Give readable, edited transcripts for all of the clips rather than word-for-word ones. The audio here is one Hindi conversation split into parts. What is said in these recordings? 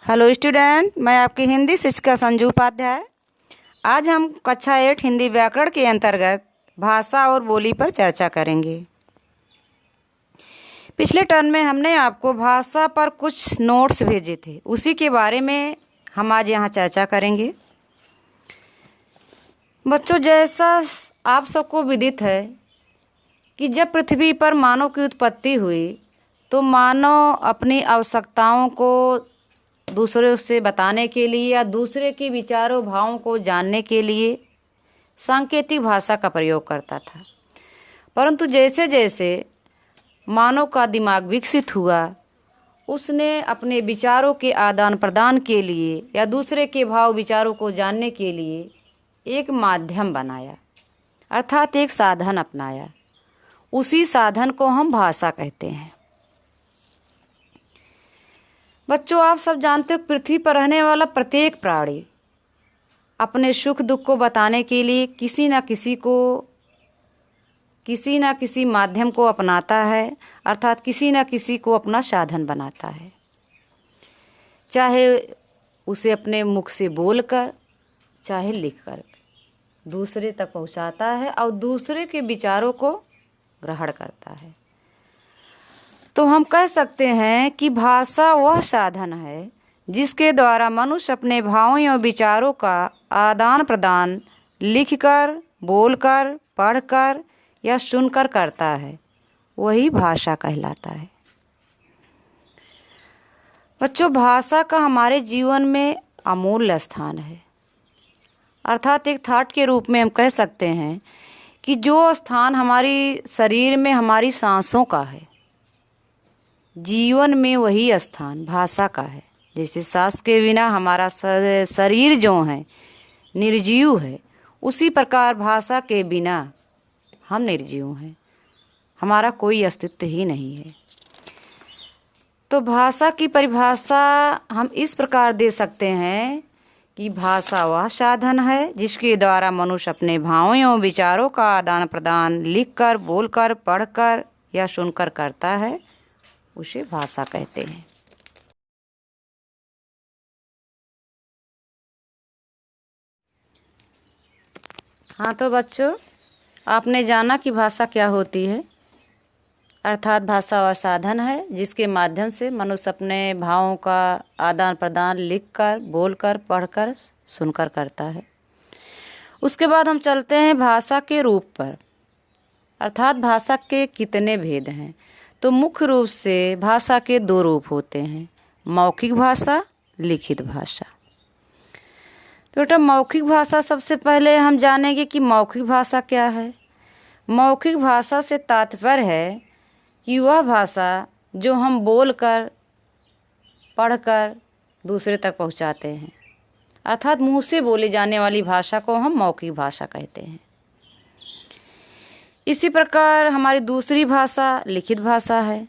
हेलो स्टूडेंट, मैं आपकी हिंदी शिक्षिका संजू उपाध्याय। आज हम कक्षा 8 हिंदी व्याकरण के अंतर्गत भाषा और बोली पर चर्चा करेंगे। पिछले टर्म में हमने आपको भाषा पर कुछ नोट्स भेजे थे, उसी के बारे में हम आज यहाँ चर्चा करेंगे। बच्चों, जैसा आप सबको विदित है कि जब पृथ्वी पर मानव की उत्पत्ति हुई तो मानव अपनी आवश्यकताओं को दूसरों से बताने के लिए या दूसरे के विचारों भावों को जानने के लिए सांकेतिक भाषा का प्रयोग करता था। परंतु जैसे जैसे मानव का दिमाग विकसित हुआ, उसने अपने विचारों के आदान प्रदान के लिए या दूसरे के भाव विचारों को जानने के लिए एक माध्यम बनाया, अर्थात एक साधन अपनाया। उसी साधन को हम भाषा कहते हैं। बच्चों, आप सब जानते हो पृथ्वी पर रहने वाला प्रत्येक प्राणी अपने सुख दुख को बताने के लिए किसी न किसी माध्यम को अपनाता है, अर्थात किसी न किसी को अपना साधन बनाता है। चाहे उसे अपने मुख से बोलकर, चाहे लिखकर दूसरे तक पहुंचाता है और दूसरे के विचारों को ग्रहण करता है। तो हम कह सकते हैं कि भाषा वह साधन है जिसके द्वारा मनुष्य अपने भावों या विचारों का आदान प्रदान लिखकर, बोलकर, पढ़कर या सुनकर करता है। वही भाषा कहलाता है। बच्चों, भाषा का हमारे जीवन में अमूल्य स्थान है, अर्थात एक थॉट के रूप में हम कह सकते हैं कि जो स्थान हमारी शरीर में हमारी सांसों का है, जीवन में वही स्थान भाषा का है। जैसे सांस के बिना हमारा शरीर जो है निर्जीव है, उसी प्रकार भाषा के बिना हम निर्जीव हैं, हमारा कोई अस्तित्व ही नहीं है। तो भाषा की परिभाषा हम इस प्रकार दे सकते हैं कि भाषा वह साधन है जिसके द्वारा मनुष्य अपने भावों एवं विचारों का आदान प्रदान लिखकर, बोलकर, पढ़कर या सुनकर करता है। उसे भाषा कहते हैं। हाँ, तो बच्चों, आपने जाना कि भाषा क्या होती है। अर्थात भाषा वह साधन है जिसके माध्यम से मनुष्य अपने भावों का आदान प्रदान लिखकर, बोलकर, पढ़कर, सुनकर करता है। उसके बाद हम चलते हैं भाषा के रूप पर, अर्थात भाषा के कितने भेद हैं। तो मुख्य रूप से भाषा के दो रूप होते हैं, मौखिक भाषा, लिखित भाषा। तो बेटा, मौखिक भाषा सबसे पहले हम जानेंगे कि मौखिक भाषा क्या है। मौखिक भाषा से तात्पर्य है कि वह भाषा जो हम बोलकर, पढ़कर दूसरे तक पहुंचाते हैं, अर्थात मुंह से बोले जाने वाली भाषा को हम मौखिक भाषा कहते हैं। इसी प्रकार हमारी दूसरी भाषा लिखित भाषा है।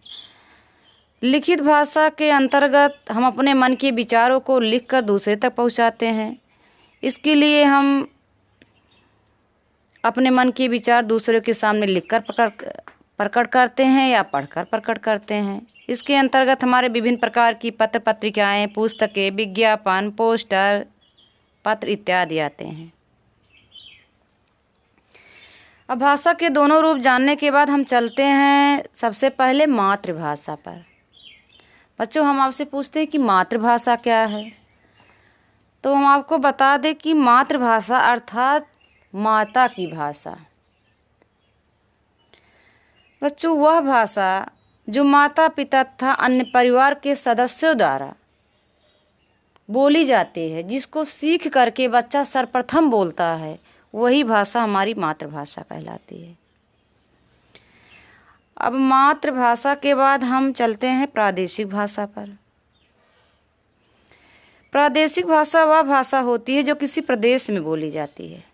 लिखित भाषा के अंतर्गत हम अपने मन के विचारों को लिखकर दूसरे तक पहुंचाते हैं। इसके लिए हम अपने मन के विचार दूसरे के सामने लिखकर प्रकट करते हैं या पढ़कर प्रकट करते हैं। इसके अंतर्गत हमारे विभिन्न प्रकार की पत्र पत्रिकाएं, पुस्तकें, विज्ञापन, पोस्टर, पत्र इत्यादि आते हैं। अब भाषा के दोनों रूप जानने के बाद हम चलते हैं सबसे पहले मातृभाषा पर। बच्चों, हम आपसे पूछते हैं कि मातृभाषा क्या है। तो हम आपको बता दें कि मातृभाषा अर्थात माता की भाषा। बच्चों, वह भाषा जो माता पिता तथा अन्य परिवार के सदस्यों द्वारा बोली जाती है, जिसको सीख करके बच्चा सर्वप्रथम बोलता है, वही भाषा हमारी मातृभाषा कहलाती है। अब मातृभाषा के बाद हम चलते हैं प्रादेशिक भाषा पर। प्रादेशिक भाषा वह भाषा होती है जो किसी प्रदेश में बोली जाती है।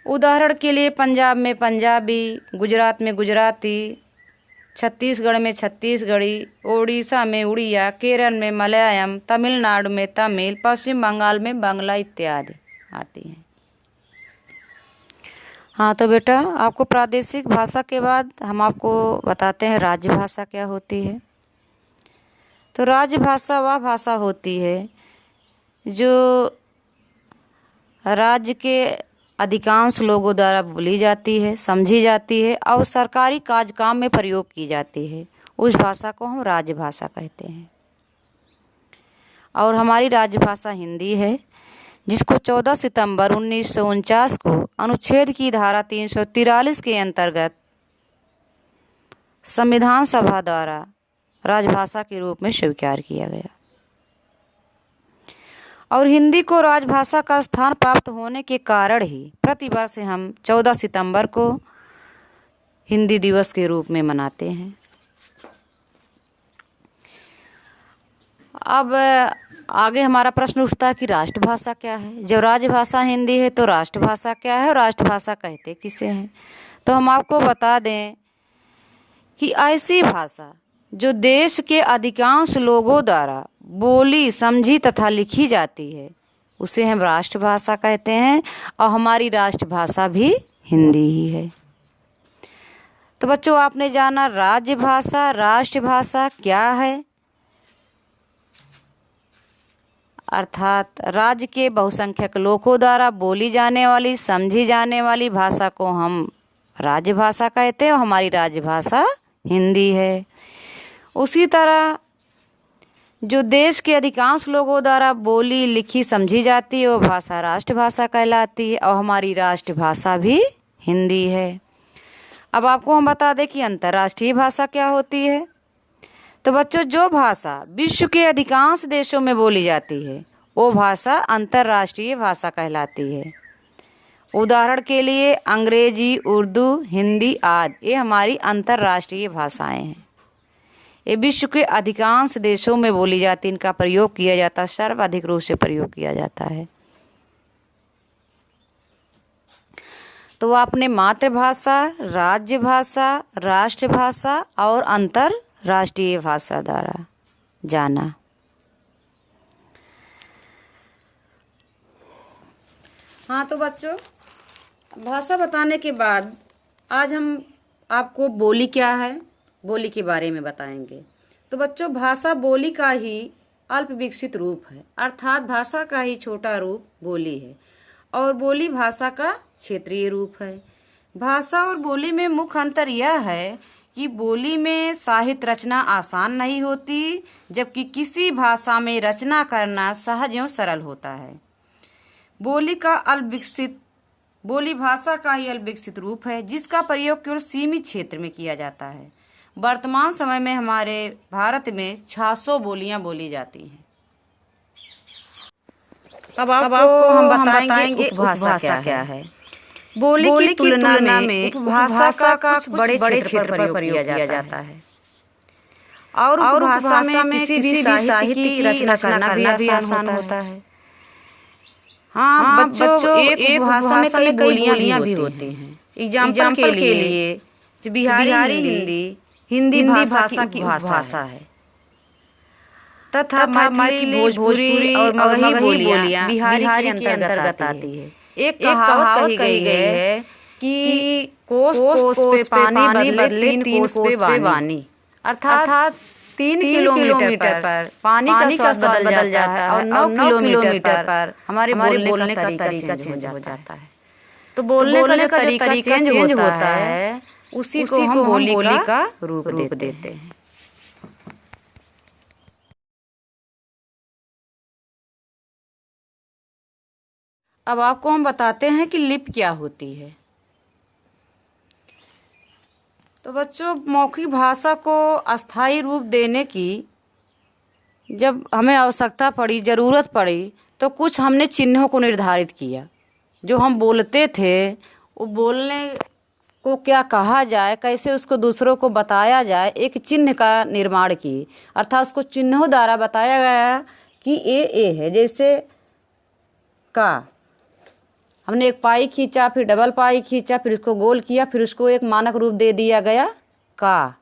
उदाहरण के लिए पंजाब में पंजाबी, गुजरात में गुजराती, छत्तीसगढ़ में छत्तीसगढ़ी, उड़ीसा में उड़िया, केरल में मलयालम, तमिलनाडु में तमिल, पश्चिम बंगाल में बांग्ला इत्यादि आती हैं। हाँ, तो बेटा, आपको प्रादेशिक भाषा के बाद हम आपको बताते हैं राज्य भाषा क्या होती है। तो राजभाषा वह भाषा होती है जो राज्य के अधिकांश लोगों द्वारा बोली जाती है, समझी जाती है और सरकारी काजकाम में प्रयोग की जाती है। उस भाषा को हम राजभाषा कहते हैं। और हमारी राजभाषा हिंदी है, जिसको 14 सितंबर 1949 को अनुच्छेद की धारा 343 के अंतर्गत संविधान सभा द्वारा राजभाषा के रूप में स्वीकार किया गया। और हिंदी को राजभाषा का स्थान प्राप्त होने के कारण ही प्रतिवर्ष हम 14 सितंबर को हिंदी दिवस के रूप में मनाते हैं। अब आगे हमारा प्रश्न उठता है कि राष्ट्रभाषा क्या है। जब राजभाषा हिंदी है तो राष्ट्रभाषा क्या है और राष्ट्रभाषा कहते किसे हैं। तो हम आपको बता दें कि ऐसी भाषा जो देश के अधिकांश लोगों द्वारा बोली, समझी तथा लिखी जाती है उसे हम राष्ट्रभाषा कहते हैं। और हमारी राष्ट्रभाषा भी हिंदी ही है। तो बच्चों, आपने जाना राजभाषा, राष्ट्रभाषा क्या है। अर्थात राज्य के बहुसंख्यक लोगों द्वारा बोली जाने वाली, समझी जाने वाली भाषा को हम राजभाषा कहते हैं और हमारी राजभाषा हिंदी है। उसी तरह जो देश के अधिकांश लोगों द्वारा बोली, लिखी, समझी जाती है वो भाषा राष्ट्रभाषा कहलाती है और हमारी राष्ट्रभाषा भी हिंदी है। अब आपको हम बता दें कि अंतर्राष्ट्रीय भाषा क्या होती है। तो बच्चों, जो भाषा विश्व के अधिकांश देशों में बोली जाती है वो भाषा अंतर्राष्ट्रीय भाषा कहलाती है। उदाहरण के लिए अंग्रेजी, उर्दू, हिंदी आदि ये हमारी अंतर्राष्ट्रीय भाषाएं हैं। ये विश्व के अधिकांश देशों में बोली जाती, इनका प्रयोग किया जाता है, सर्वाधिक रूप से प्रयोग किया जाता है। तो आपने मातृभाषा, राज्यभाषा, राष्ट्रभाषा और अंतर्राष्ट्रीय भाषा द्वारा जाना। हाँ, तो बच्चों, भाषा बताने के बाद आज हम आपको बोली क्या है, बोली के बारे में बताएंगे। तो बच्चों, भाषा बोली का ही अल्प विकसित रूप है, अर्थात भाषा का ही छोटा रूप बोली है और बोली भाषा का क्षेत्रीय रूप है। भाषा और बोली में मुख्य अंतर यह है कि बोली में साहित्य रचना आसान नहीं होती, जबकि किसी भाषा में रचना करना सहज एवं सरल होता है। बोली भाषा का ही अल्प विकसित रूप है, जिसका प्रयोग केवल सीमित क्षेत्र में किया जाता है। वर्तमान समय में हमारे भारत में 600 बोलियां बोली जाती हैं। अब आपको हम बताएंगे उपभाषा क्या है। बोली की तुलना में उपभाषा का कुछ बड़े क्षेत्र पर प्रयोग किया जाता है और उपभाषा में किसी भी साहित्य की रचना करना भी आसान होता है। हाँ बच्चों, एक भाषा में कई बोलियां भी होती हैं। एग्जाम्पल के लिए बिहारी हिंदी भाषा की भाषा है तथा मैथिली, भोजपुरी और मगही बोलियां बिहारी के अंतर्गत आती है। एक कहावत कही गई है कि कोस कोस पे पानी बदले 3 कोस पे वाणी, अर्थात 3 किलोमीटर पर पानी का स्वाद बदल जाता है और 9 किलोमीटर पर हमारे बोलने का तरीका चेंज हो जाता है। तो बोलने का तरीका चेंज होता है, उसी को हम बोली का रूप देते हैं। अब आपको हम बताते हैं कि लिपि क्या होती है। तो बच्चों, मौखिक भाषा को अस्थायी रूप देने की जब हमें आवश्यकता पड़ी, ज़रूरत पड़ी, तो कुछ हमने चिन्हों को निर्धारित किया। जो हम बोलते थे वो बोलने को क्या कहा जाए, कैसे उसको दूसरों को बताया जाए, एक चिन्ह का निर्माण की, अर्थात उसको चिन्हों द्वारा बताया गया कि ये है। जैसे का, हमने एक पाई खींचा, फिर डबल पाई खींचा, फिर उसको गोल किया, फिर उसको एक मानक रूप दे दिया गया का।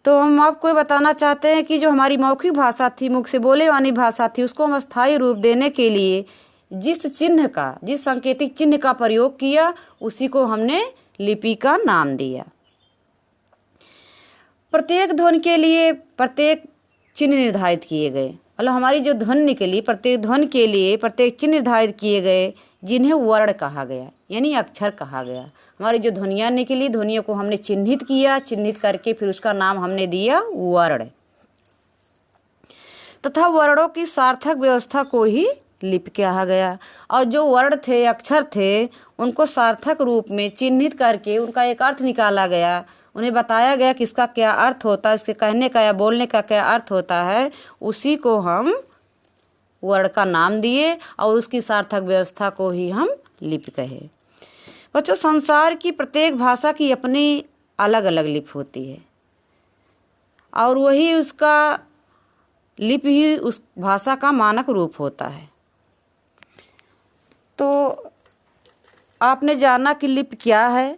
तो हम आपको बताना चाहते हैं कि जो हमारी मौखिक भाषा थी, मुख से बोले वाली भाषा थी, उसको हम स्थायी रूप देने के लिए जिस सांकेतिक चिन्ह का प्रयोग किया, उसी को हमने लिपि का नाम दिया। प्रत्येक ध्वनि के लिए, प्रत्येक चिन्ह निर्धारित किए गए। मतलब हमारी जो ध्वनि निकली, प्रत्येक ध्वनि के लिए प्रत्येक चिन्ह निर्धारित किए गए, जिन्हें वर्ण कहा गया, यानी अक्षर कहा गया। हमारी जो ध्वनियाँ निकली, ध्वनियों को हमने चिन्हित किया, चिन्हित करके फिर उसका नाम हमने दिया वर्ण, तथा वर्णों की सार्थक व्यवस्था को ही लिपि कहा गया। और जो वर्ण थे, अक्षर थे, उनको सार्थक रूप में चिन्हित करके उनका एक अर्थ निकाला गया, उन्हें बताया गया कि इसका क्या अर्थ होता है, इसके कहने का या बोलने का क्या अर्थ होता है। उसी को हम वर्ण का नाम दिए और उसकी सार्थक व्यवस्था को ही हम लिपि कहे। बच्चों, संसार की प्रत्येक भाषा की अपनी अलग अलग लिपि होती है और वही उसका लिपि ही उस भाषा का मानक रूप होता है। तो आपने जाना कि लिपि क्या है,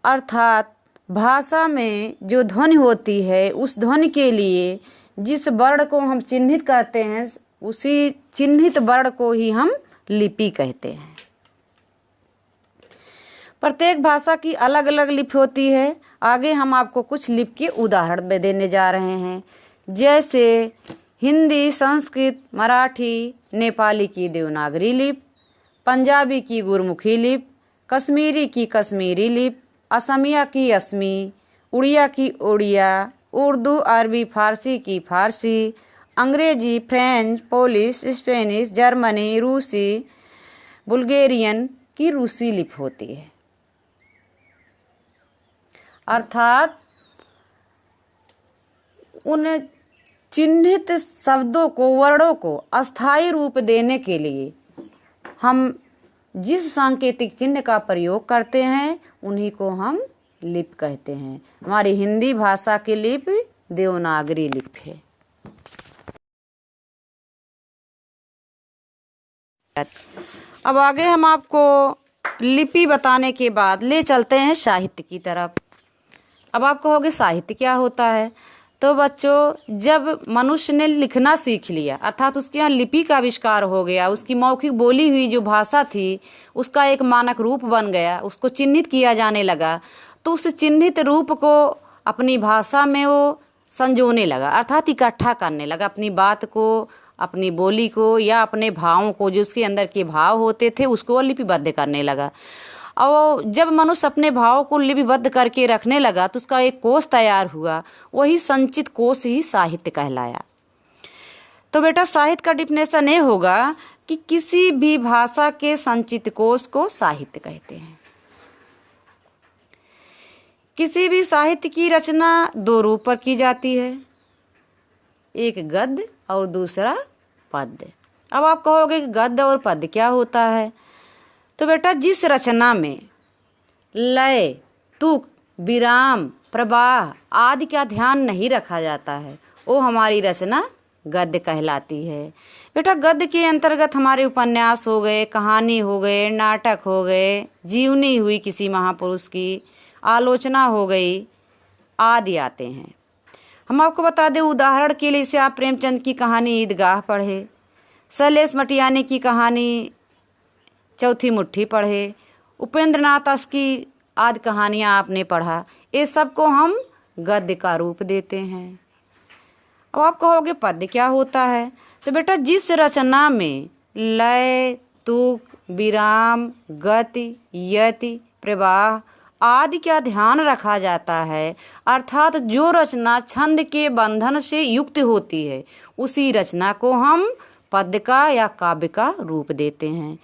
अर्थात भाषा में जो ध्वनि होती है, उस ध्वनि के लिए जिस वर्ण को हम चिन्हित करते हैं, उसी चिन्हित वर्ण को ही हम लिपि कहते हैं। प्रत्येक भाषा की अलग अलग लिपि होती है। आगे हम आपको कुछ लिपि के उदाहरण देने जा रहे हैं, जैसे हिंदी, संस्कृत, मराठी, नेपाली की देवनागरी लिपि, पंजाबी की गुरमुखी लिपि, कश्मीरी की कश्मीरी लिपि, असमिया की असमी, उड़िया की उड़िया, उर्दू, अरबी, फारसी की फारसी, अंग्रेजी, फ्रेंच, पोलिश, स्पेनिश, जर्मनी, रूसी, बुल्गेरियन की रूसी लिपि होती है। अर्थात उन चिन्हित शब्दों को, वर्णों को अस्थायी रूप देने के लिए हम जिस सांकेतिक चिन्ह का प्रयोग करते हैं, उन्हीं को हम लिपि कहते हैं। हमारी हिंदी भाषा की लिपि देवनागरी लिपि है। अब आगे हम आपको लिपि बताने के बाद ले चलते हैं साहित्य की तरफ। अब आप कहोगे साहित्य क्या होता है? तो बच्चों, जब मनुष्य ने लिखना सीख लिया, अर्थात उसके यहाँ लिपि का आविष्कार हो गया, उसकी मौखिक बोली हुई जो भाषा थी उसका एक मानक रूप बन गया, उसको चिन्हित किया जाने लगा, तो उस चिन्हित रूप को अपनी भाषा में वो संजोने लगा, अर्थात इकट्ठा करने लगा अपनी बात को, अपनी बोली को या अपने भावों को, जो उसके अंदर के भाव होते थे उसको लिपिबद्ध करने लगा। और जब मनुष्य अपने भाव को लिपिबद्ध करके रखने लगा तो उसका एक कोश तैयार हुआ, वही संचित कोश ही साहित्य कहलाया। तो बेटा, साहित्य का डिफिनेशन ये होगा कि किसी भी भाषा के संचित कोश को साहित्य कहते हैं। किसी भी साहित्य की रचना दो रूप पर की जाती है, एक गद्य और दूसरा पद्य। अब आप कहोगे कि गद्य और पद्य क्या होता है? तो बेटा, जिस रचना में लय, तुक, विराम, प्रवाह आदि का ध्यान नहीं रखा जाता है, वो हमारी रचना गद्य कहलाती है। बेटा, गद्य के अंतर्गत हमारे उपन्यास हो गए, कहानी हो गए, नाटक हो गए, जीवनी हुई किसी महापुरुष की, आलोचना हो गई आदि आते हैं। हम आपको बता दें, उदाहरण के लिए इसे आप प्रेमचंद की कहानी ईदगाह पढ़े, शैलेश मटियानी की कहानी चौथी मुट्ठी पढ़े, उपेंद्र नाथ की आदि कहानियाँ आपने पढ़ा, ये सबको हम गद्य का रूप देते हैं। अब आप कहोगे पद्य क्या होता है? तो बेटा, जिस रचना में लय, तुक, विराम, गति, यति, प्रवाह आदि का ध्यान रखा जाता है, अर्थात जो रचना छंद के बंधन से युक्त होती है, उसी रचना को हम पद्य का या काव्य का रूप देते हैं।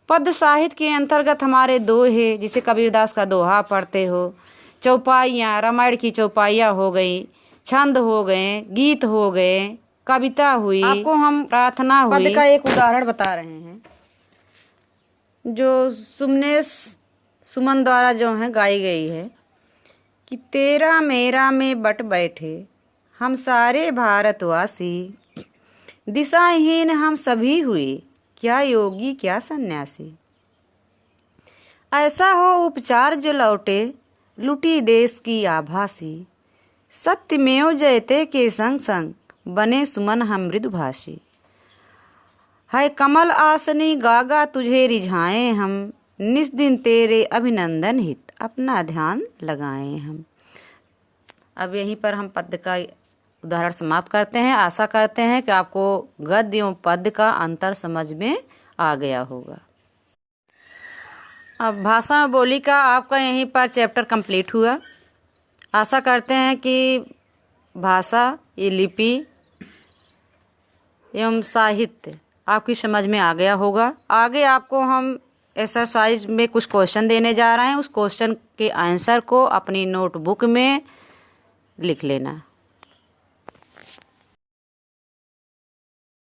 पद्य साहित्य के अंतर्गत हमारे दोहे, जिसे कबीरदास का दोहा पढ़ते हो, चौपाइयाँ, रामायण की चौपाइयाँ हो गई, छंद हो गए, गीत हो गए, कविता हुई, आपको हम प्रार्थना हुई। पद्य का एक उदाहरण बता रहे हैं, जो सुमन द्वारा जो है गाई गई है कि तेरा मेरा में बट बैठे हम सारे भारतवासी, दिशाहीन हम सभी हुए क्या योगी क्या सन्यासी। ऐसा हो उपचार जो लौटे लुटी देश की आभासी, सत्यमेव जयते के संग संग बने सुमन हम मृदुभाषी। है कमल आसनी गागा तुझे रिझाएं हम, निस दिन तेरे अभिनंदन हित अपना ध्यान लगाएं हम। अब यहीं पर हम पद्य का उदाहरण समाप्त करते हैं। आशा करते हैं कि आपको गद्य एवं पद्य का अंतर समझ में आ गया होगा। अब भाषा और बोली का आपका यहीं पर चैप्टर कंप्लीट हुआ। आशा करते हैं कि भाषा, ये लिपि एवं साहित्य आपकी समझ में आ गया होगा। आगे आपको हम एक्सरसाइज में कुछ क्वेश्चन देने जा रहे हैं। उस क्वेश्चन के आंसर को अपनी नोटबुक में लिख लेना।